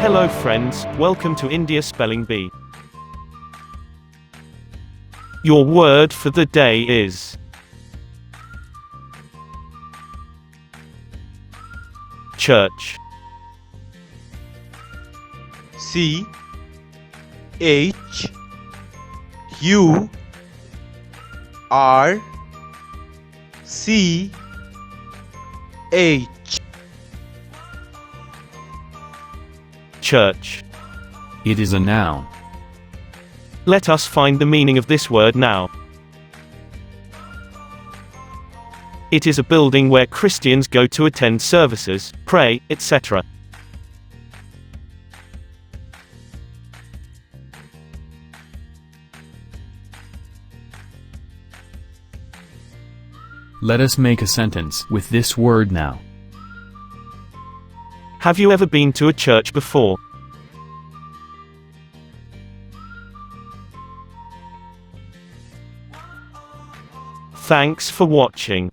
Hello friends, welcome to India Spelling Bee. Your word for the day is church. C H U R C H. Church. It is a noun. Let us find the meaning of this word now. It is a building where Christians go to attend services, pray, etc. Let us make a sentence with this word now. Have you ever been to a church before? Thanks for watching.